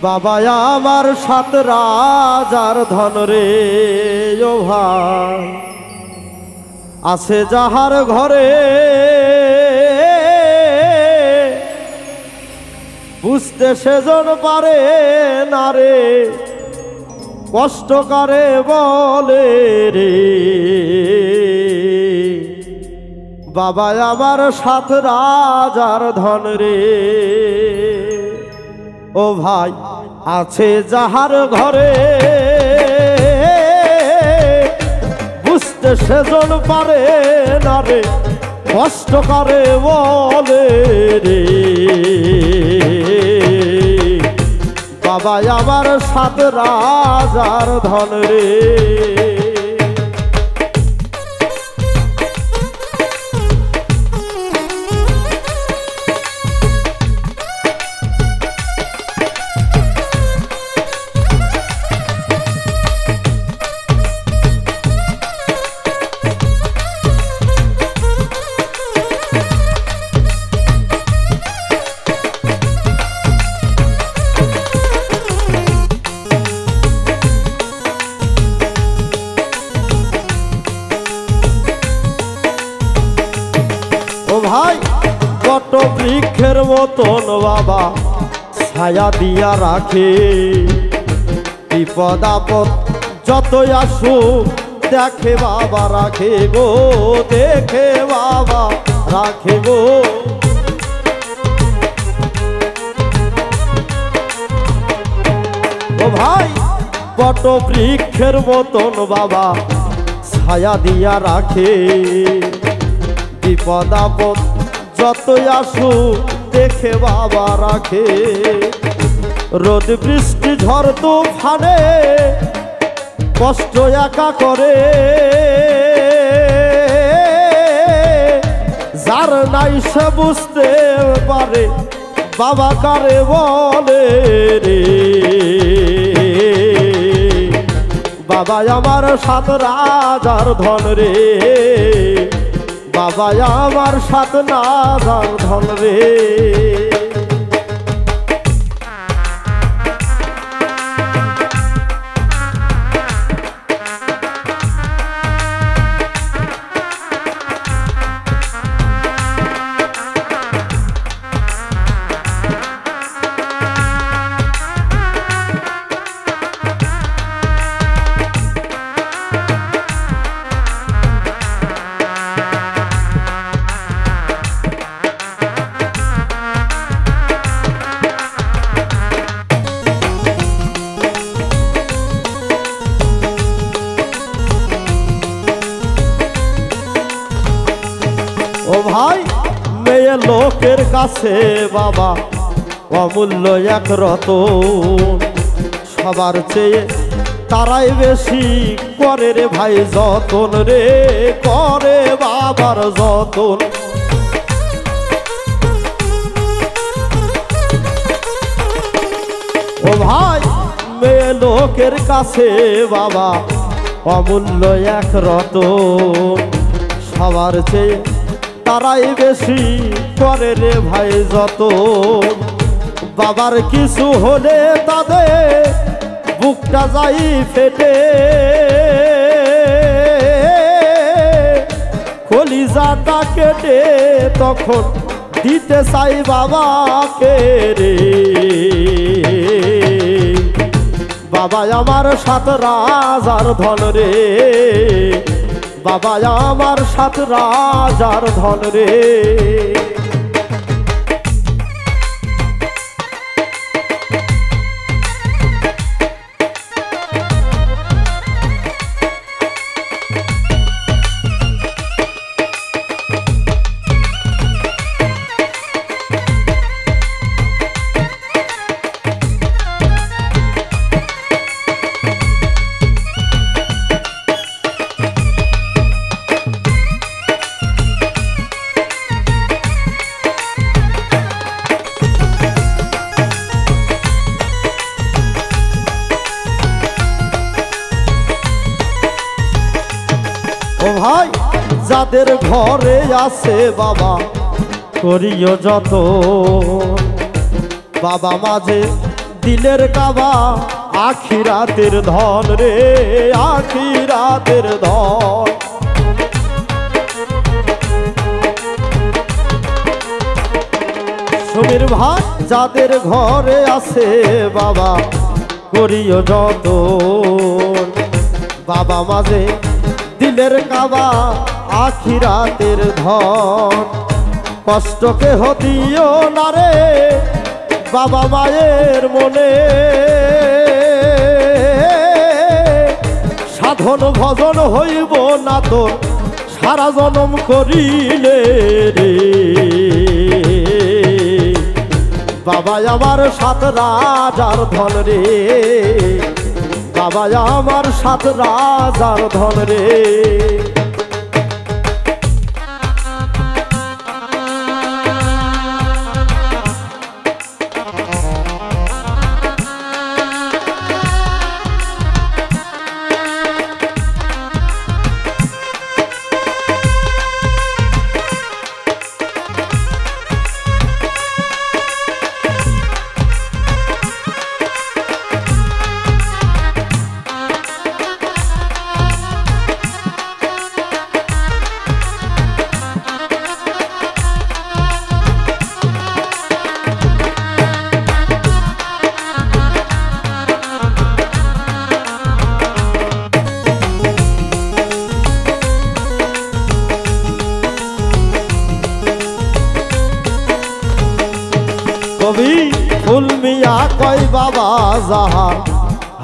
বাবা আমার সাত রাজার ধন রে ও ভাই, আছে যাহার ঘরে বুঝতে সেজন পারে না রে, কষ্ট করে বলে রে। বাবা আমার সাত রাজার ধন রে ও ভাই, আছে যাহার ঘরে বুঝতে সেজন পারে না রে, কষ্ট করে বলে রে। বাবা আমার সাত রাজার ধন রে। ভাই বট বৃক্ষের মতন বাবা ছায়া দিয়া রাখে, বিপদ আপদ যতই আসুক দেখে বাবা রাখে গো, দেখে বাবা রাখে গো। ও ভাই বট বৃক্ষের মতন বাবা ছায়া দিয়া রাখে, বিপদ আপদ যতই আসুক দেখে বাবা রাখে। রোদ বৃষ্টি ঝড় তুফানে কষ্ট একা করে, যার নাই সে বুঝতে পারে বাবা কারে বলে রে। বাবা আমার সাত রাজার ধন রে, বাবা আমার সাত রাজার ধন রে। ও ভাই মেয়ে লোকের কাছে বাবা অমূল্য এক রতন, সবার চেয়ে তারাই বেশি করে রে ভাই যতন রে, করে বাবার যতন। ও ভাই মেয়ে লোকের কাছে বাবা অমূল্য এক রতন, সবার চেয়ে তারাই বেশি করে রে ভাই যতন। বাবার কিছু হলে তাদের বুকটা যাই ফেটে, কলিজাটা কেটে তখন দিতে চাই বাবাকে রে। বাবা আমার সাত রাজার ধন রে, বাবা আমার সাত রাজার ধন রে। ও ভাই যাদের ঘরে আছে বাবা করিও যত, বাবা মাঝে দিলের কাবা আখিরাতের ধন রে, আখিরাতের ধন। সমীর ভাই যাদের ঘরে আছে বাবা করিও যতন, বাবা মাঝে দিলের কাবা আখিরাতের ধন। কষ্ট কেহ দিও না রে বাবা মায়ের মনে, সাধন ভজন হইব না তোর সারা জনম করিলে রে। বাবা আমার 7 রাজার ধন রে, বাবা আমার 7 রাজার ধন রে। কবি ফুল মিয়া কয় বাবা যাহার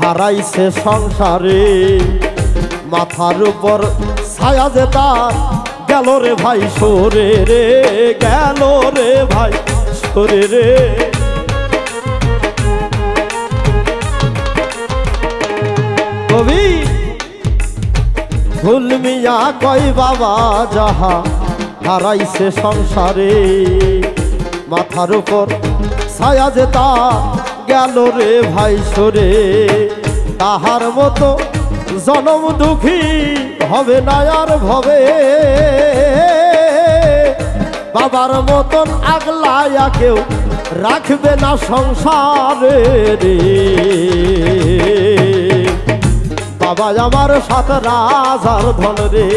হারাইছে সংসারে, মাথার উপর ছায়া যে তার গেল রে ভাই সরে রে, গেল রে ভাই সরে রে। কবি ফুল মিয়া কয় বাবা যাহা হারাইছে সংসারে, মাথার উপর ছায়া যে তা গেল রে ভাই সরে। তাহার মতো জনম দুঃখী হবে না আর ভবে, বাবার মতন আগলায়া কেউ রাখবে না সংসারে রে। বাবা আমার 7 রাজার ধন রে,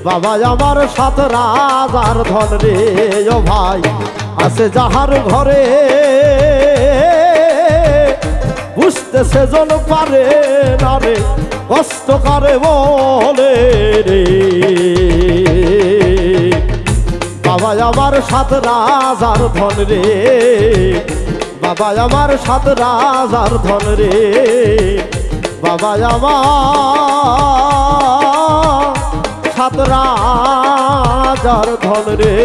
বাবা আমার 7 রাজার ধন রে। ও ভাই আছে যাহার ঘরে বুঝতে সেজন পারে না রে, কষ্ট করে বলে রে। বাবা আমার 7 রাজার ধন রে, বাবা আমার 7 রাজার ধন রে, বাবা আমার 7 রাজার ধন রে।